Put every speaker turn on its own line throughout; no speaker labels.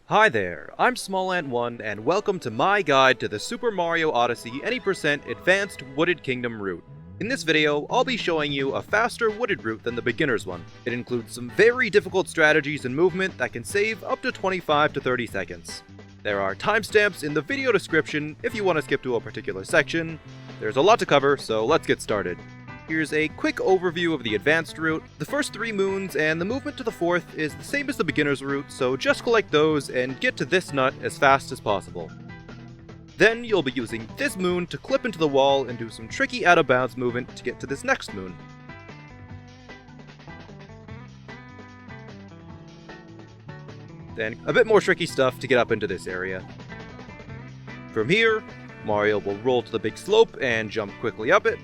Hi there, I'm SmallAnt1 and welcome to my guide to the Super Mario Odyssey any % Advanced Wooded Kingdom route. In this video, I'll be showing you a faster wooded route than the beginner's one. It includes some very difficult strategies and movement that can save up to 25 to 30 seconds. There are timestamps in the video description if you want to skip to a particular section. There's a lot to cover, so let's get started. Here's a quick overview of the advanced route. The first 3 moons and the movement to the 4th is the same as the beginner's route, so just collect those and get to this nut as fast as possible. Then you'll be using this moon to clip into the wall and do some tricky out of bounds movement to get to this next moon. Then a bit more tricky stuff to get up into this area. From here, Mario will roll to the big slope and jump quickly up it,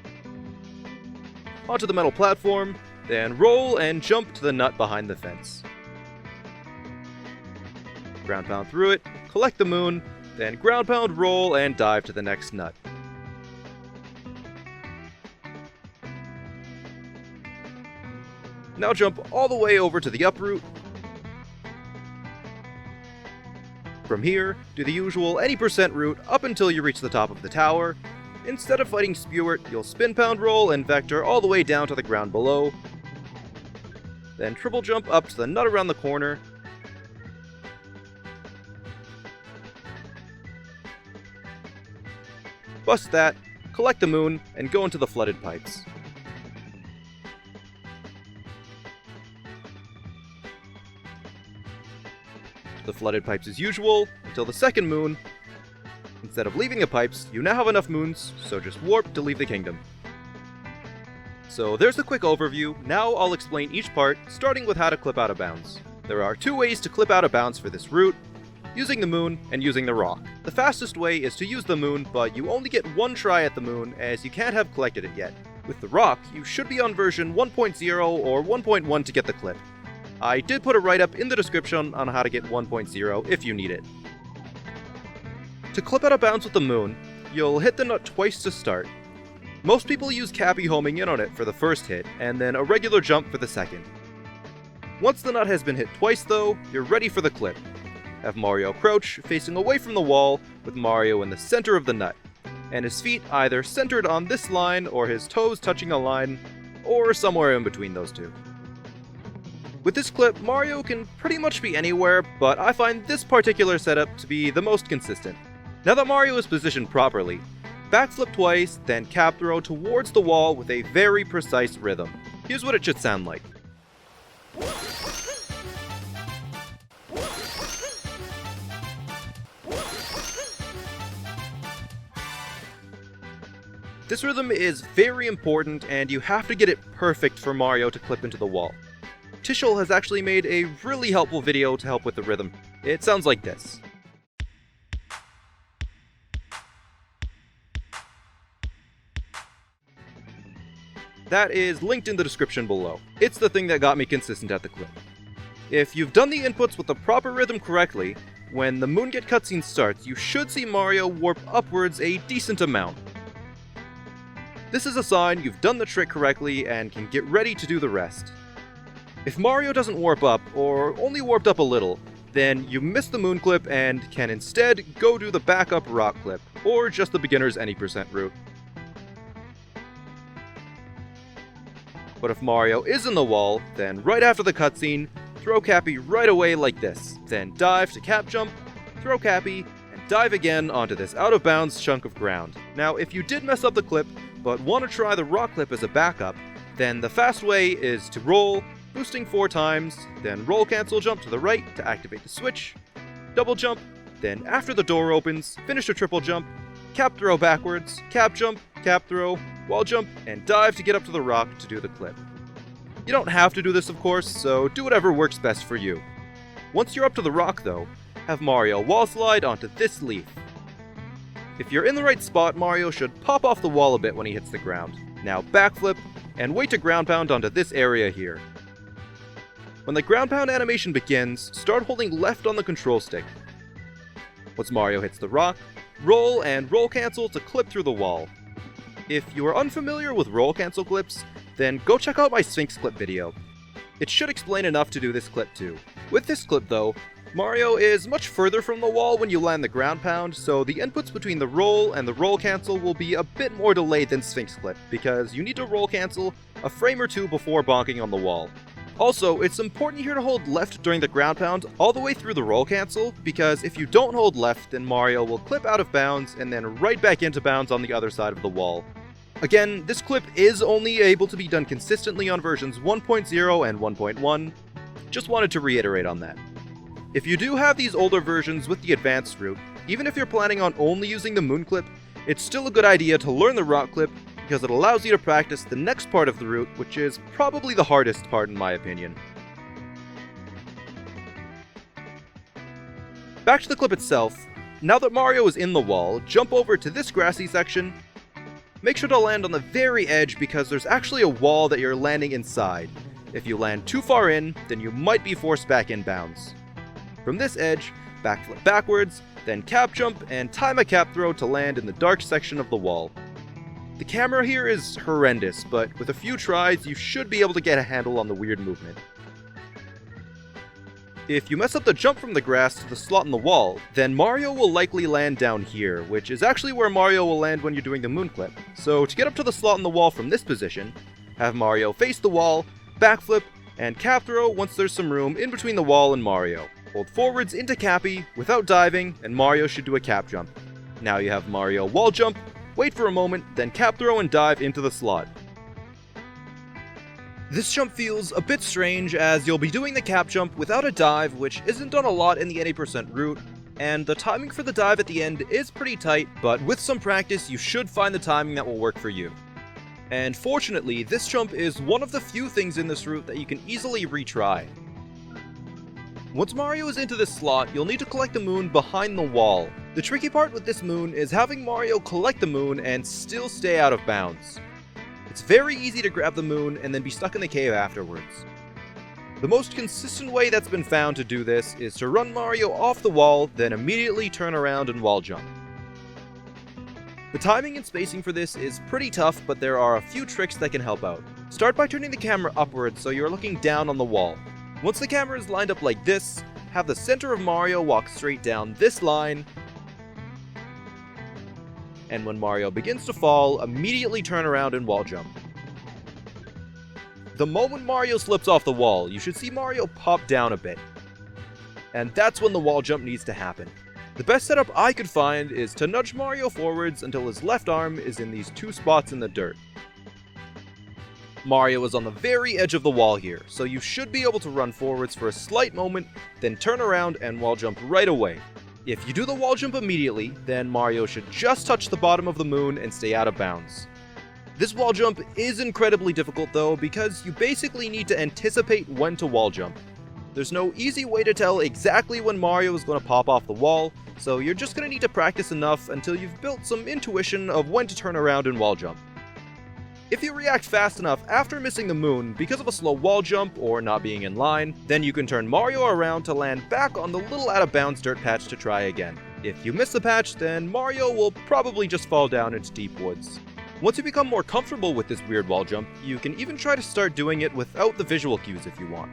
onto the metal platform, then roll and jump to the nut behind the fence. Ground pound through it, collect the moon, then ground pound, roll, and dive to the next nut. Now jump all the way over to the up route. From here, do the usual any % route up until you reach the top of the tower. Instead of fighting Spewart, you'll spin pound roll and vector all the way down to the ground below. Then triple jump up to the nut around the corner. Bust that, collect the moon, and go into the flooded pipes. The flooded pipes as usual, until the second moon. Instead of leaving the pipes, you now have enough moons, so just warp to leave the kingdom. So there's the quick overview. Now I'll explain each part, starting with how to clip out of bounds. There are 2 ways to clip out of bounds for this route, using the moon and using the rock. The fastest way is to use the moon, but you only get 1 try at the moon as you can't have collected it yet. With the rock, you should be on version 1.0 or 1.1 to get the clip. I did put a write-up in the description on how to get 1.0 if you need it. To clip out of bounds with the moon, you'll hit the nut twice to start. Most people use Cappy homing in on it for the first hit, and then a regular jump for the second. Once the nut has been hit twice though, you're ready for the clip. Have Mario crouch, facing away from the wall, with Mario in the center of the nut, and his feet either centered on this line or his toes touching a line, or somewhere in between those two. With this clip, Mario can pretty much be anywhere, but I find this particular setup to be the most consistent. Now that Mario is positioned properly, backflip twice, then cap throw towards the wall with a very precise rhythm. Here's what it should sound like. This rhythm is very important and you have to get it perfect for Mario to clip into the wall. Tishel has actually made a really helpful video to help with the rhythm. It sounds like this. That is linked in the description below. It's the thing that got me consistent at the clip. If you've done the inputs with the proper rhythm correctly, when the Moongate cutscene starts, you should see Mario warp upwards a decent amount. This is a sign you've done the trick correctly and can get ready to do the rest. If Mario doesn't warp up, or only warped up a little, then you miss the moon clip and can instead go do the backup rock clip, or just the beginner's any % route. But if Mario is in the wall, then right after the cutscene, throw Cappy right away like this. Then dive to cap jump, throw Cappy, and dive again onto this out of bounds chunk of ground. Now if you did mess up the clip, but want to try the rock clip as a backup, then the fast way is to roll, boosting 4 times, then roll cancel jump to the right to activate the switch, double jump, then after the door opens, finish a triple jump, cap throw backwards, cap jump, cap throw, wall jump, and dive to get up to the rock to do the clip. You don't have to do this of course, so do whatever works best for you. Once you're up to the rock though, have Mario wall slide onto this leaf. If you're in the right spot, Mario should pop off the wall a bit when he hits the ground. Now backflip, and wait to ground pound onto this area here. When the ground pound animation begins, start holding left on the control stick. Once Mario hits the rock, roll and roll cancel to clip through the wall. If you are unfamiliar with roll cancel clips, then go check out my Sphinx clip video. It should explain enough to do this clip too. With this clip though, Mario is much further from the wall when you land the ground pound, so the inputs between the roll and the roll cancel will be a bit more delayed than Sphinx Clip, because you need to roll cancel a frame or two before bonking on the wall. Also, it's important here to hold left during the ground pound all the way through the roll cancel, because if you don't hold left, then Mario will clip out of bounds and then right back into bounds on the other side of the wall. Again, this clip is only able to be done consistently on versions 1.0 and 1.1. Just wanted to reiterate on that. If you do have these older versions with the advanced route, even if you're planning on only using the moon clip, it's still a good idea to learn the rock clip because it allows you to practice the next part of the route, which is probably the hardest part in my opinion. Back to the clip itself, now that Mario is in the wall, jump over to this grassy section. Make sure to land on the very edge because there's actually a wall that you're landing inside. If you land too far in, then you might be forced back in bounds. From this edge, backflip backwards, then cap jump and time a cap throw to land in the dark section of the wall. The camera here is horrendous, but with a few tries you should be able to get a handle on the weird movement. If you mess up the jump from the grass to the slot in the wall, then Mario will likely land down here, which is actually where Mario will land when you're doing the moon clip. So to get up to the slot in the wall from this position, have Mario face the wall, backflip, and cap throw once there's some room in between the wall and Mario. Hold forwards into Cappy without diving, and Mario should do a cap jump. Now you have Mario wall jump, wait for a moment, then cap throw and dive into the slot. This jump feels a bit strange as you'll be doing the cap jump without a dive, which isn't done a lot in the 80% route, and the timing for the dive at the end is pretty tight, but with some practice you should find the timing that will work for you. And fortunately, this jump is one of the few things in this route that you can easily retry. Once Mario is into this slot, you'll need to collect the moon behind the wall. The tricky part with this moon is having Mario collect the moon and still stay out of bounds. It's very easy to grab the moon and then be stuck in the cave afterwards. The most consistent way that's been found to do this is to run Mario off the wall, then immediately turn around and wall jump. The timing and spacing for this is pretty tough, but there are a few tricks that can help out. Start by turning the camera upwards so you're looking down on the wall. Once the camera is lined up like this, have the center of Mario walk straight down this line, and when Mario begins to fall, immediately turn around and wall jump. The moment Mario slips off the wall, you should see Mario pop down a bit, and that's when the wall jump needs to happen. The best setup I could find is to nudge Mario forwards until his left arm is in these two spots in the dirt. Mario is on the very edge of the wall here, so you should be able to run forwards for a slight moment, then turn around and wall jump right away. If you do the wall jump immediately, then Mario should just touch the bottom of the moon and stay out of bounds. This wall jump is incredibly difficult though, because you basically need to anticipate when to wall jump. There's no easy way to tell exactly when Mario is going to pop off the wall, so you're just going to need to practice enough until you've built some intuition of when to turn around and wall jump. If you react fast enough after missing the moon because of a slow wall jump or not being in line, then you can turn Mario around to land back on the little out of bounds dirt patch to try again. If you miss the patch, then Mario will probably just fall down into deep woods. Once you become more comfortable with this weird wall jump, you can even try to start doing it without the visual cues if you want.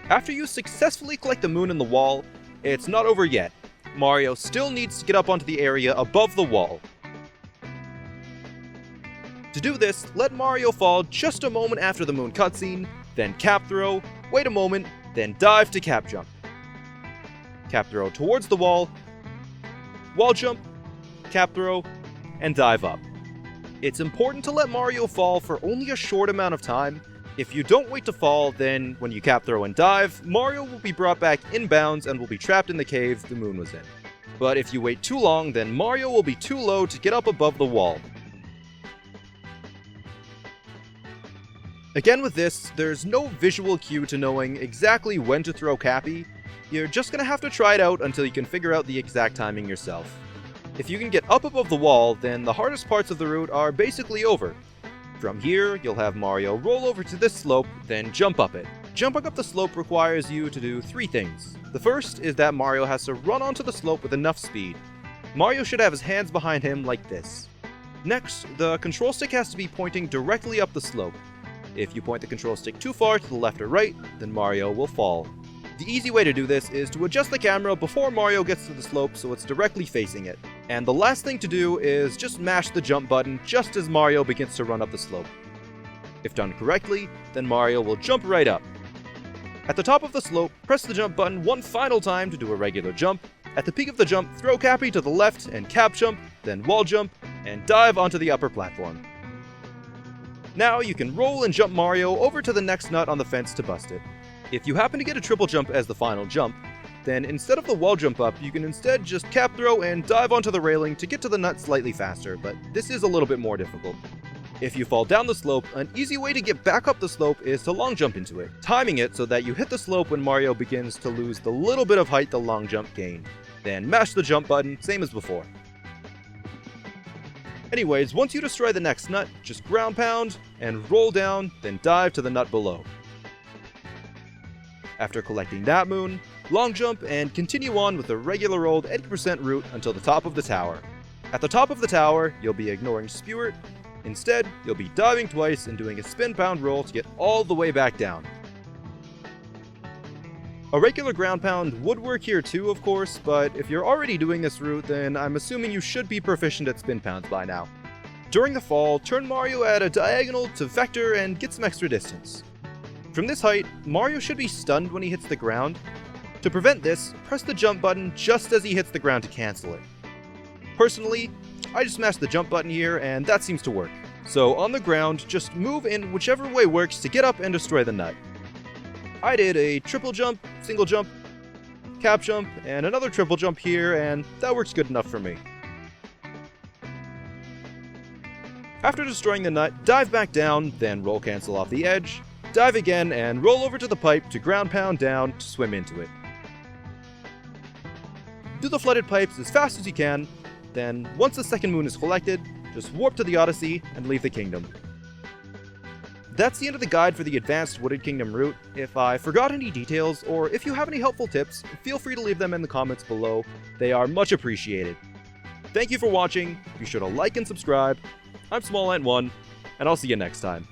After you successfully collect the moon in the wall, it's not over yet. Mario still needs to get up onto the area above the wall. To do this, let Mario fall just a moment after the moon cutscene, then cap throw, wait a moment, then dive to cap jump. Cap throw towards the wall jump, cap throw, and dive up. It's important to let Mario fall for only a short amount of time. If you don't wait to fall, then when you cap throw and dive, Mario will be brought back in bounds and will be trapped in the cave the moon was in. But if you wait too long, then Mario will be too low to get up above the wall. Again with this, there's no visual cue to knowing exactly when to throw Cappy. You're just gonna have to try it out until you can figure out the exact timing yourself. If you can get up above the wall, then the hardest parts of the route are basically over. From here, you'll have Mario roll over to this slope, then jump up it. Jumping up the slope requires you to do three things. The first is that Mario has to run onto the slope with enough speed. Mario should have his hands behind him like this. Next, the control stick has to be pointing directly up the slope. If you point the control stick too far to the left or right, then Mario will fall. The easy way to do this is to adjust the camera before Mario gets to the slope so it's directly facing it. And the last thing to do is just mash the jump button just as Mario begins to run up the slope. If done correctly, then Mario will jump right up. At the top of the slope, press the jump button one final time to do a regular jump. At the peak of the jump, throw Cappy to the left and cap jump, then wall jump, and dive onto the upper platform. Now you can roll and jump Mario over to the next nut on the fence to bust it. If you happen to get a triple jump as the final jump, then instead of the wall jump up, you can instead just cap throw and dive onto the railing to get to the nut slightly faster, but this is a little bit more difficult. If you fall down the slope, an easy way to get back up the slope is to long jump into it, timing it so that you hit the slope when Mario begins to lose the little bit of height the long jump gained. Then mash the jump button, same as before. Anyways, once you destroy the next nut, just ground pound and roll down, then dive to the nut below. After collecting that moon, long jump and continue on with a regular old 80% route until the top of the tower. At the top of the tower, you'll be ignoring Spewart. Instead, you'll be diving twice and doing a spin pound roll to get all the way back down. A regular ground pound would work here too, of course, but if you're already doing this route, then I'm assuming you should be proficient at spin pounds by now. During the fall, turn Mario at a diagonal to vector and get some extra distance. From this height, Mario should be stunned when he hits the ground. To prevent this, press the jump button just as he hits the ground to cancel it. Personally, I just smashed the jump button here and that seems to work. So on the ground, just move in whichever way works to get up and destroy the nut. I did a triple jump, single jump, cap jump, and another triple jump here, and that works good enough for me. After destroying the nut, dive back down, then roll cancel off the edge, dive again, and roll over to the pipe to ground pound down to swim into it. Do the flooded pipes as fast as you can, then once the second moon is collected, just warp to the Odyssey and leave the kingdom. That's the end of the guide for the Advanced Wooded Kingdom route. If I forgot any details, or if you have any helpful tips, feel free to leave them in the comments below. They are much appreciated. Thank you for watching, be sure to like and subscribe. I'm SmallAnt1, and I'll see you next time.